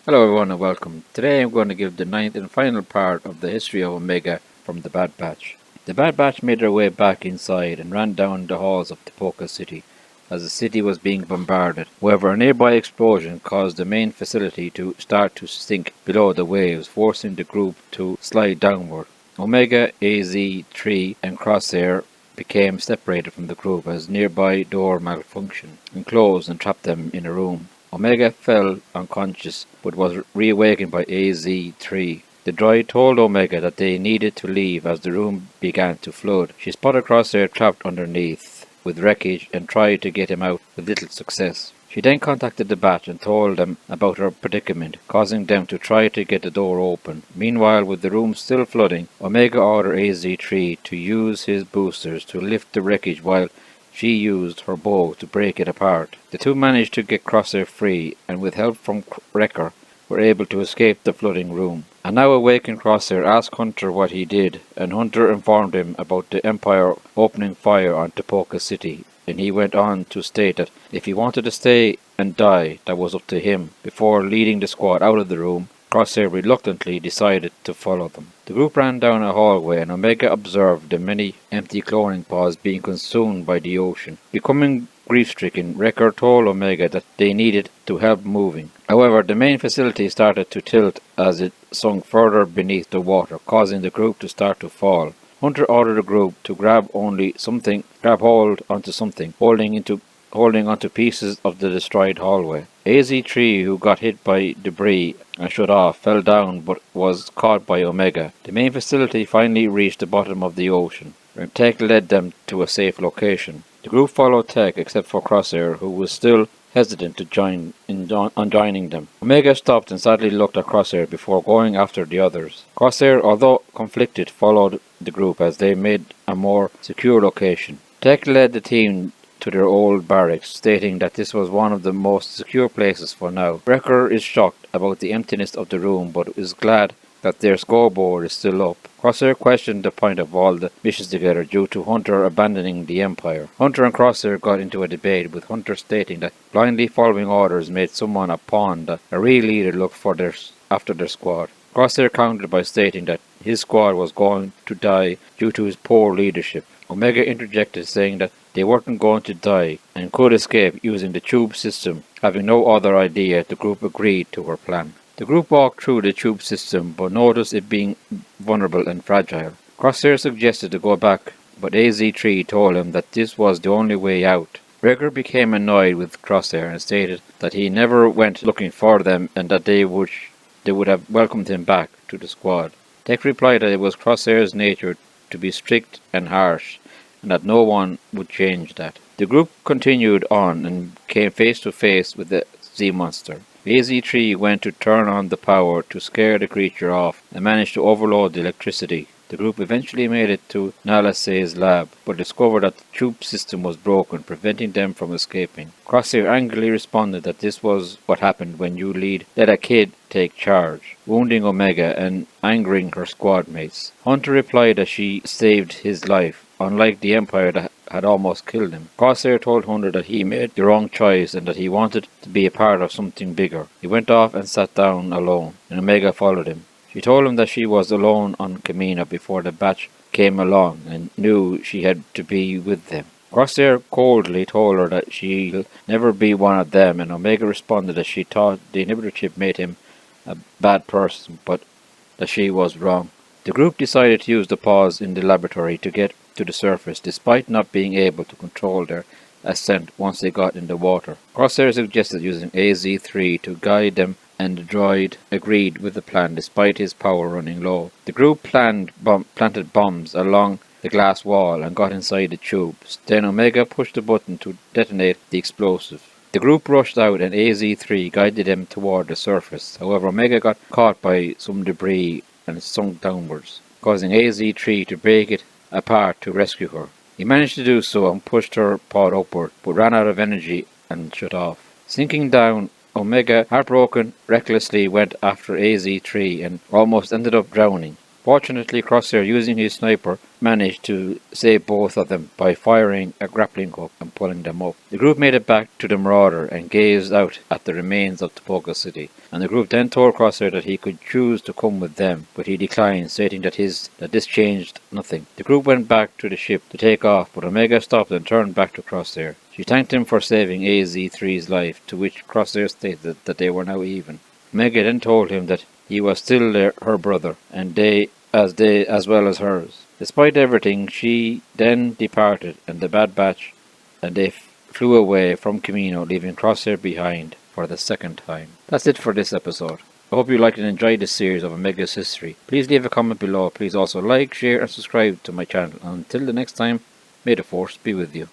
Hello everyone and welcome. Today I'm going to give the ninth and final part of the history of Omega from the Bad Batch. The Bad Batch made their way back inside and ran down the halls of Tipoca City as the city was being bombarded. However, a nearby explosion caused the main facility to start to sink below the waves, forcing the group to slide downward. Omega, AZ-3 and Crosshair became separated from the group as nearby door malfunctioned and closed and trapped them in a room. Omega fell unconscious but was reawakened by AZ-3. The droid told Omega that they needed to leave as the room began to flood. She spotted Crosshair trapped underneath with wreckage and tried to get him out with little success. She then contacted the Batch and told them about her predicament, causing them to try to get the door open. Meanwhile, with the room still flooding, Omega ordered AZ-3 to use his boosters to lift the wreckage while she used her bow to break it apart. The two managed to get Crosshair free and with help from Wrecker were able to escape the flooding room. A now awakened Crosshair asked Hunter what he did, and Hunter informed him about the Empire opening fire on Tipoca City, and he went on to state that if he wanted to stay and die, that was up to him. Before leading the squad out of the room, Crosshair reluctantly decided to follow them. The group ran down a hallway and Omega observed the many empty cloning pods being consumed by the ocean. Becoming grief-stricken, Wrecker told Omega that they needed to help moving. However, the main facility started to tilt as it sunk further beneath the water, causing the group to start to fall. Hunter ordered the group to grab hold onto something, holding onto pieces of the destroyed hallway. AZ-3, who got hit by debris and shut off, fell down but was caught by Omega. The main facility finally reached the bottom of the ocean. Tech led them to a safe location. The group followed Tech except for Crosshair, who was still hesitant to joining them. Omega stopped and sadly looked at Crosshair before going after the others. Crosshair, although conflicted, followed the group as they made a more secure location. Tech led the team to their old barracks, stating that this was one of the most secure places for now. Wrecker is shocked about the emptiness of the room but is glad that their scoreboard is still up. Crosshair questioned the point of all the missions together due to Hunter abandoning the Empire. Hunter and Crosshair got into a debate, with Hunter stating that blindly following orders made someone a pawn that a real leader looked for after their squad. Crosshair countered by stating that his squad was going to die due to his poor leadership. Omega interjected, saying that they weren't going to die and could escape using the tube system. Having no other idea, the group agreed to her plan. The group walked through the tube system but noticed it being vulnerable and fragile. Crosshair suggested to go back, but AZ-3 told him that this was the only way out. Wrecker became annoyed with Crosshair and stated that he never went looking for them and that they would have welcomed him back to the squad. Tech replied that it was Crosshair's nature to be strict and harsh, and that no one would change that. The group continued on and came face to face with the Z-monster. AZ-3 went to turn on the power to scare the creature off and managed to overload the electricity. The group eventually made it to Nalasay's lab, but discovered that the tube system was broken, preventing them from escaping. Crosshair angrily responded that this was what happened when you let a kid take charge, wounding Omega and angering her squad mates. Hunter replied that she saved his life, unlike the Empire that had almost killed him. Crosshair told Hunter that he made the wrong choice and that he wanted to be a part of something bigger. He went off and sat down alone, and Omega followed him. She told him that she was alone on Kamina before the batch came along and knew she had to be with them. Crosshair coldly told her that she'll never be one of them, and Omega responded that she thought the inhibitor chip made him a bad person, but that she was wrong. The group decided to use the pause in the laboratory to get to the surface, despite not being able to control their ascent once they got in the water. Crosshair suggested using AZ-3 to guide them, and the droid agreed with the plan despite his power running low. The group planted bombs along the glass wall and got inside the tubes. Then Omega pushed the button to detonate the explosive. The group rushed out and AZ-3 guided them toward the surface. However, Omega got caught by some debris and sunk downwards, causing AZ-3 to break it apart to rescue her. He managed to do so and pushed her pod upward, but ran out of energy and shut off. Sinking down, Omega, heartbroken, recklessly went after AZ-3 and almost ended up drowning. Fortunately, Crosshair, using his sniper, managed to save both of them by firing a grappling hook and pulling them up. The group made it back to the Marauder and gazed out at the remains of Tipoca City, and the group then told Crosshair that he could choose to come with them, but he declined, stating that this changed nothing. The group went back to the ship to take off, but Omega stopped and turned back to Crosshair. She thanked him for saving AZ-3's life, to which Crosshair stated that they were now even. Omega then told him that he was still her brother, and as well as hers. Despite everything, she then departed, and the Bad Batch, and they flew away from Kamino, leaving Crosshair behind for the second time. That's it for this episode. I hope you liked and enjoyed this series of Omega's history. Please leave a comment below. Please also like, share, and subscribe to my channel. And until the next time, may the Force be with you.